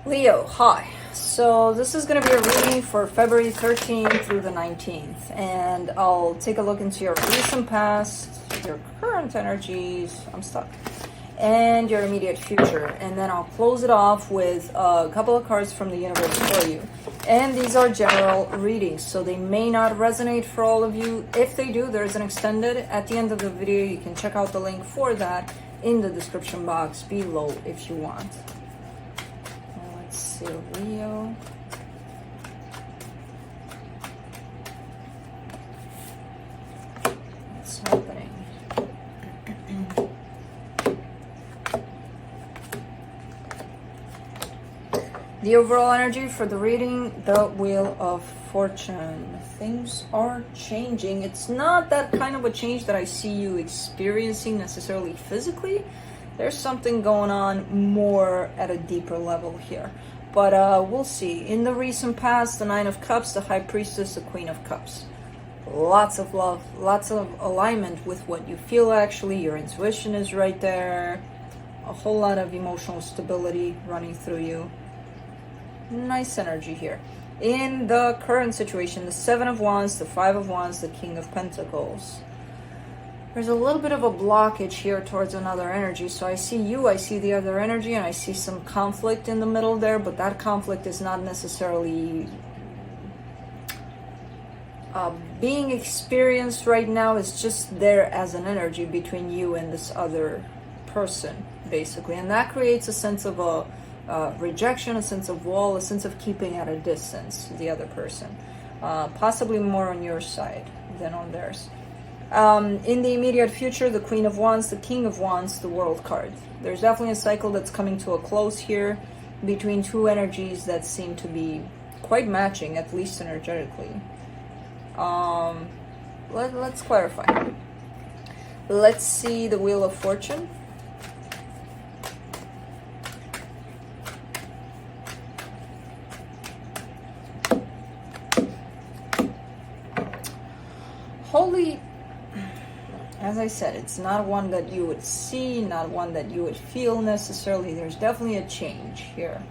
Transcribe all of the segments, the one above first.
Leo, hi. So this is going to be a reading for February 13th through the 19th, and I'll take a look into your recent past, your current energies, I'm stuck, and your immediate future, and then I'll close it off with a couple of cards from the universe for you. And these are general readings, so they may not resonate for all of you. If they do, there's an extended at the end of the video. You can check out the link for that in the description box below if you want. Let's see, Leo. What's happening? The overall energy for the reading, the Wheel of Fortune. Things are changing. It's not that kind of a change that I see you experiencing necessarily physically. There's something going on more at a deeper level here. But we'll see. In the recent past, the Nine of Cups, the High Priestess, the Queen of Cups. Lots of love, lots of alignment with what you feel actually. Your intuition is right there. A whole lot of emotional stability running through you. Nice energy here. In the current situation, the Seven of Wands, the Five of Wands, the King of Pentacles. There's a little bit of a blockage here towards another energy. So I see you, I see the other energy, and I see some conflict in the middle there, but that conflict is not necessarily being experienced right now. It's just there as an energy between you and this other person, basically. And that creates a sense of a rejection, a sense of wall, a sense of keeping at a distance the other person. Possibly more on your side than on theirs. In the immediate future, the Queen of Wands, the King of Wands, the World card. There's definitely a cycle that's coming to a close here between two energies that seem to be quite matching, at least energetically. Let's clarify. Let's see the Wheel of Fortune. Holy, as I said, it's not one that you would see, not one that you would feel necessarily. There's definitely a change here.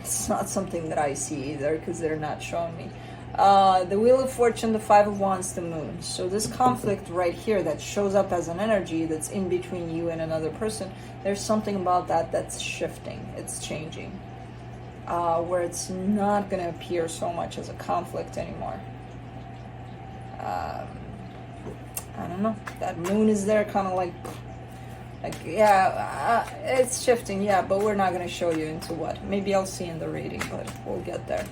It's not something that I see either because they're not showing me. The Wheel of Fortune, the Five of Wands, the Moon. So this conflict right here that shows up as an energy that's in between you and another person, there's something about that that's shifting. It's changing. Where it's not going to appear so much as a conflict anymore. I don't know. That moon is there, kind of like yeah, it's shifting, yeah, but we're not going to show you into what. Maybe I'll see in the reading, but we'll get there.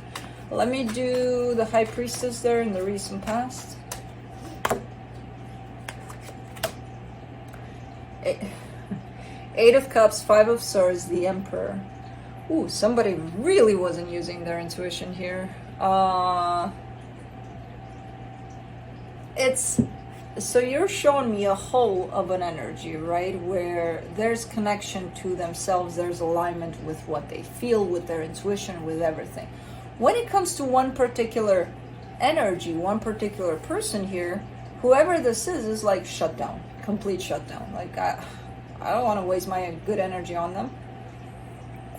Let me do the High Priestess there in the recent past. Eight of Cups, Five of Swords, the Emperor. Ooh, somebody really wasn't using their intuition here. So you're showing me a whole of an energy, right? Where there's connection to themselves, there's alignment with what they feel, with their intuition, with everything. When it comes to one particular energy, one particular person here, whoever this is like shut down, complete shutdown. Like, I don't want to waste my good energy on them.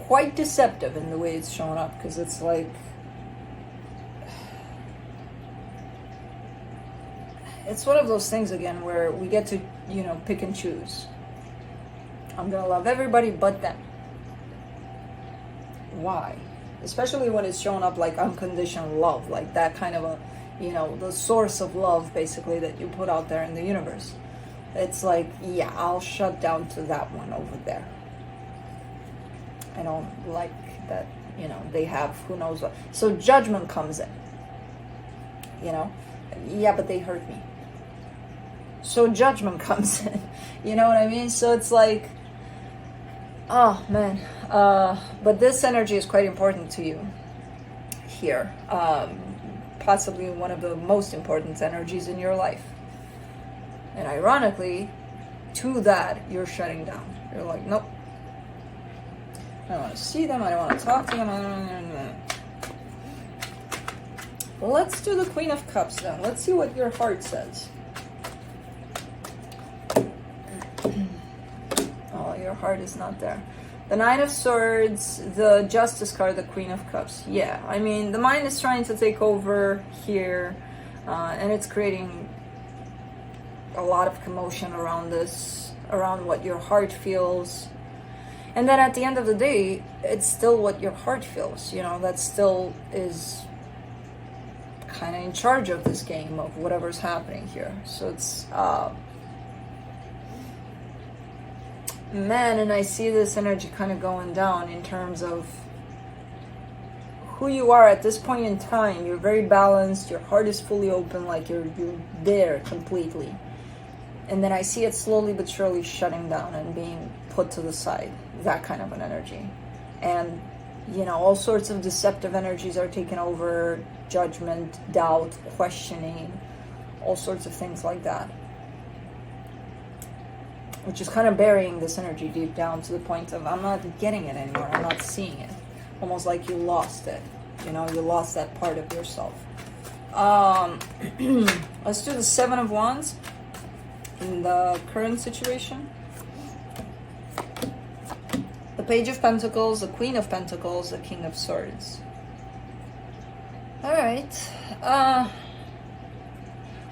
Quite deceptive in the way it's showing up, because it's like, it's one of those things again where we get to, pick and choose. I'm gonna love everybody but them. Why? Especially when it's showing up like unconditional love, like that kind of a, the source of love basically that you put out there in the universe. It's like, yeah, I'll shut down to that one over there. I don't like that, they have who knows what. So judgment comes in, yeah, but they hurt me. So judgment comes in, you know what I mean? So it's like, oh man, but this energy is quite important to you here. Possibly one of the most important energies in your life. And ironically, to that, you're shutting down. You're like, nope. I don't want to see them. I don't want to talk to them. Let's do the Queen of Cups then. Let's see what your heart says. Oh, your heart is not there. The Knight of Swords, the Justice card, the Queen of Cups. Yeah, I mean, the mind is trying to take over here, and it's creating a lot of commotion around this, around what your heart feels. And then at the end of the day, it's still what your heart feels, you know, that still is kind of in charge of this game, of whatever's happening here. So it's, man, and I see this energy kind of going down in terms of who you are at this point in time. You're very balanced, your heart is fully open, like you're there completely. And then I see it slowly but surely shutting down and being put to the side. That kind of an energy. And, you know, all sorts of deceptive energies are taking over. Judgment, doubt, questioning, all sorts of things like that. Which is kind of burying this energy deep down to the point of, I'm not getting it anymore. I'm not seeing it. Almost like you lost it. You know, you lost that part of yourself. Let's do the Seven of Wands. In the current situation, the Page of Pentacles, the Queen of Pentacles, the King of Swords. All right,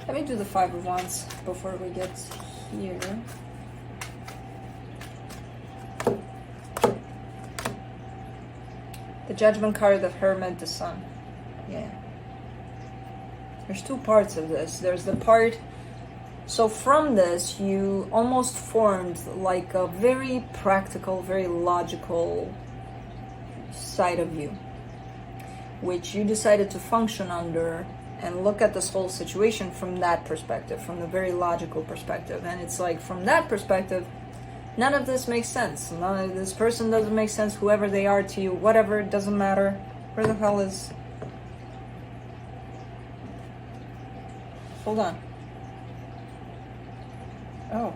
let me do the Five of Wands before we get here. The Judgment card, the Hermit, the Sun. Yeah, there's two parts of this. There's the part. So from this, you almost formed like a very practical, very logical side of you, which you decided to function under and look at this whole situation from that perspective, from the very logical perspective. And it's like, from that perspective, none of this makes sense. None of this person doesn't make sense, whoever they are to you, whatever, it doesn't matter. Where the hell is... Hold on. Oh,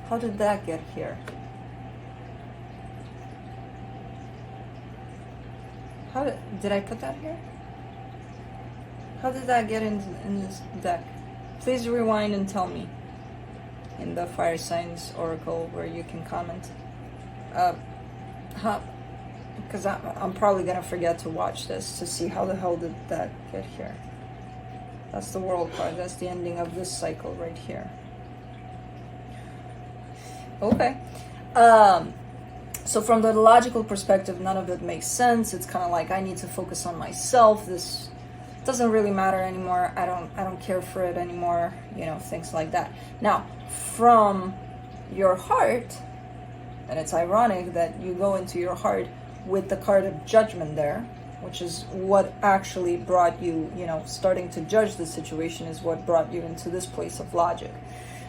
how did that get here? How did I put that here? How did that get in this deck? Please rewind and tell me in the Fire Signs Oracle where you can comment. Because I'm probably gonna forget to watch this to see how the hell did that get here. That's the World card. That's the ending of this cycle right here. Okay. So from the logical perspective, none of it makes sense. It's kind of like, I need to focus on myself. This doesn't really matter anymore. I don't care for it anymore. You know, things like that. Now, from your heart, and it's ironic that you go into your heart with the card of Judgment there, which is what actually brought you, you know, starting to judge the situation is what brought you into this place of logic.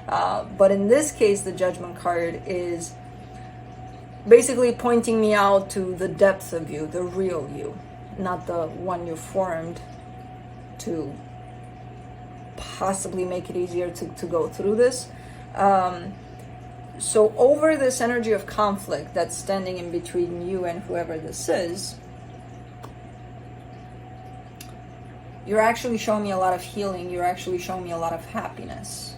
But in this case, the Judgment card is basically pointing me out to the depth of you, the real you, not the one you formed to possibly make it easier to go through this. So over this energy of conflict that's standing in between you and whoever this is, you're actually showing me a lot of healing. You're actually showing me a lot of happiness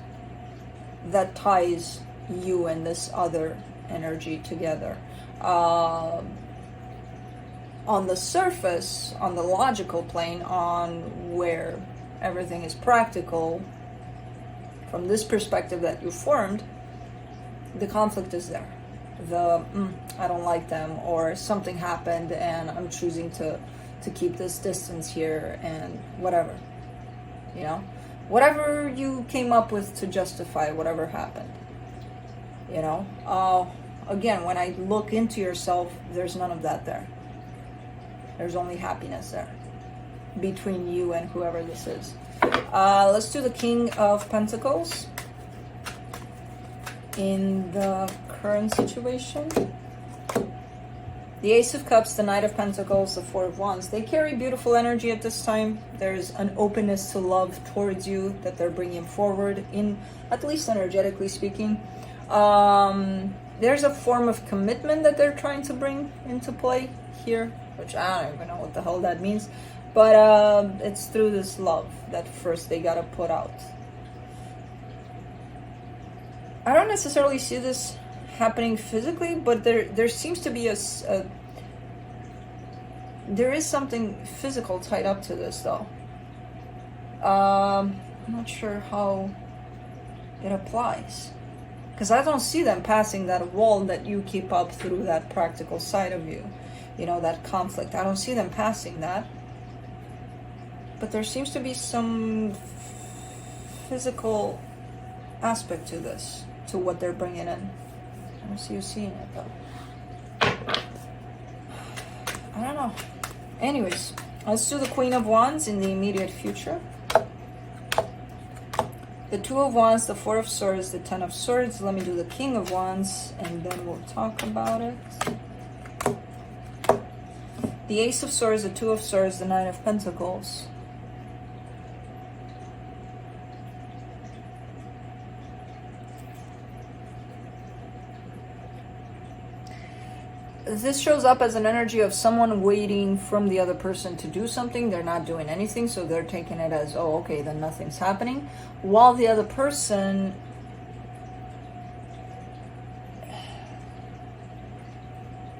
that ties you and this other energy together. On the surface, on the logical plane, on where everything is practical, from this perspective that you formed, the conflict is there. I don't like them, or something happened and I'm choosing to keep this distance here, and whatever, you know, whatever you came up with to justify whatever happened, you know. Again, when I look into yourself, there's none of that there. There's only happiness there between you and whoever this is. Let's do the King of Pentacles in the current situation. The Ace of Cups, the Knight of Pentacles, the Four of Wands. They carry beautiful energy at this time. There's an openness to love towards you that they're bringing forward, in at least energetically speaking. There's a form of commitment that they're trying to bring into play here, which I don't even know what the hell that means. But it's through this love that first they gotta put out. I don't necessarily see this happening physically, but there seems to be there is something physical tied up to this, though. I'm not sure how it applies, because I don't see them passing that wall that you keep up through that practical side of you, that conflict. I don't see them passing that, but there seems to be some physical aspect to this, to what they're bringing in. I don't see you seeing it, though. I don't know. Anyways, let's do the Queen of Wands in the immediate future. The Two of Wands, the Four of Swords, the Ten of Swords. Let me do the King of Wands, and then we'll talk about it. The Ace of Swords, the Two of Swords, the Nine of Pentacles. This shows up as an energy of someone waiting from the other person to do something. They're not doing anything, so they're taking it as, oh, okay, then nothing's happening. While the other person,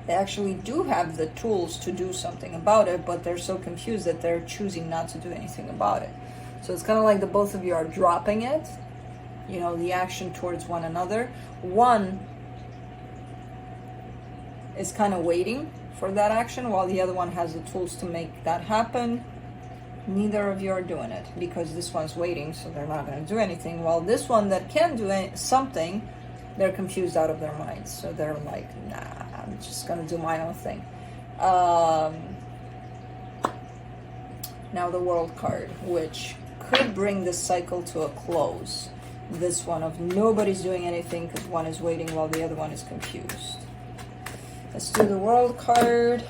they actually do have the tools to do something about it, but they're so confused that they're choosing not to do anything about it. So it's kind of like the both of you are dropping it, the action towards one another. One is kind of waiting for that action, while the other one has the tools to make that happen. Neither of you are doing it, because this one's waiting, so they're not going to do anything, while this one that can do something, they're confused out of their minds, so they're like, nah, I'm just going to do my own thing. Now the World card, which could bring this cycle to a close. This one of nobody's doing anything because one is waiting while the other one is confused. Let's do the World card.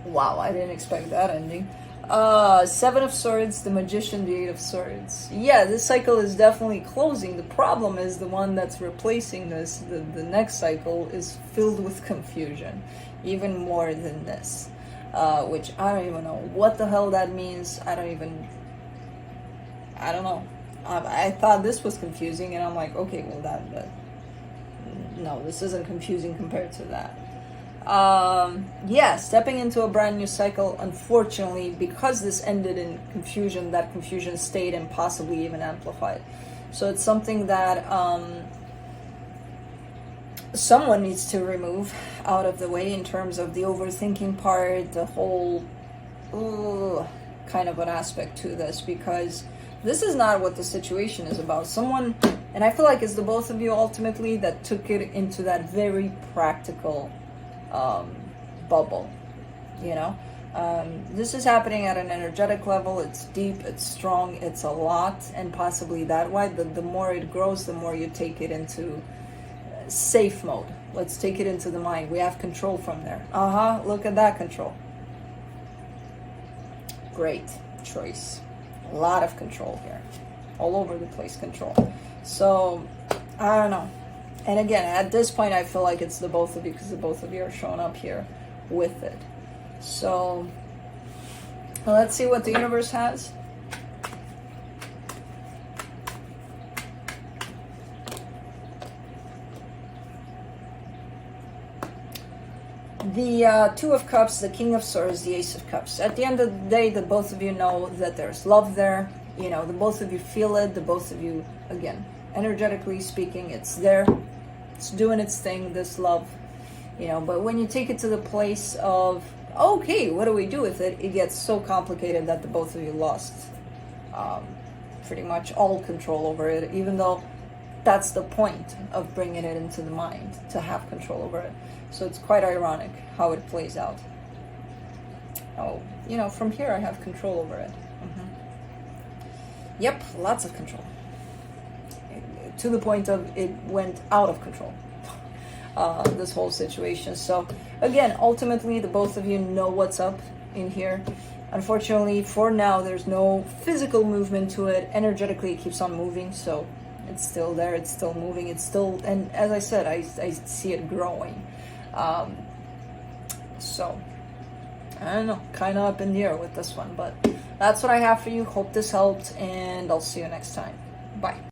Wow, I didn't expect that ending. Seven of Swords, the Magician, the Eight of Swords. Yeah, this cycle is definitely closing. The problem is the one that's replacing this, the next cycle, is filled with confusion. Even more than this. Which I don't even know what the hell that means. I don't know. I thought this was confusing, and I'm like, okay, well that no, this isn't confusing compared to that. Yeah, stepping into a brand new cycle. Unfortunately, because this ended in confusion, that confusion stayed and possibly even amplified. So it's something that someone needs to remove out of the way in terms of the overthinking part, the whole kind of an aspect to this, because this is not what the situation is about. Someone, and I feel like it's the both of you ultimately that took it into that very practical bubble, this is happening at an energetic level. It's deep, it's strong, it's a lot, and possibly that way the more it grows, the more you take it into safe mode. Let's take it into the mind. We have control from there. Look at that control. Great choice. A lot of control here, all over the place control. So I don't know. And again, at this point, I feel like it's the both of you, because the both of you are showing up here with it. So let's see what the universe has. The Two of Cups, the King of Swords, the Ace of Cups. At the end of the day, the both of you know that there's love there. The both of you feel it. The both of you, again, energetically speaking, it's there. It's doing its thing, this love. But when you take it to the place of, okay, what do we do with it? It gets so complicated that the both of you lost pretty much all control over it, even though that's the point of bringing it into the mind, to have control over it. So it's quite ironic how it plays out. Oh, from here I have control over it. Yep, lots of control. To the point of it went out of control, this whole situation. So again, ultimately, the both of you know what's up in here. Unfortunately, for now, there's no physical movement to it. Energetically, it keeps on moving, so it's still there, it's still moving, it's still, and as I said, I see it growing. So I don't know, kind of up in the air with this one, but that's what I have for you. Hope this helped, and I'll see you next time. Bye.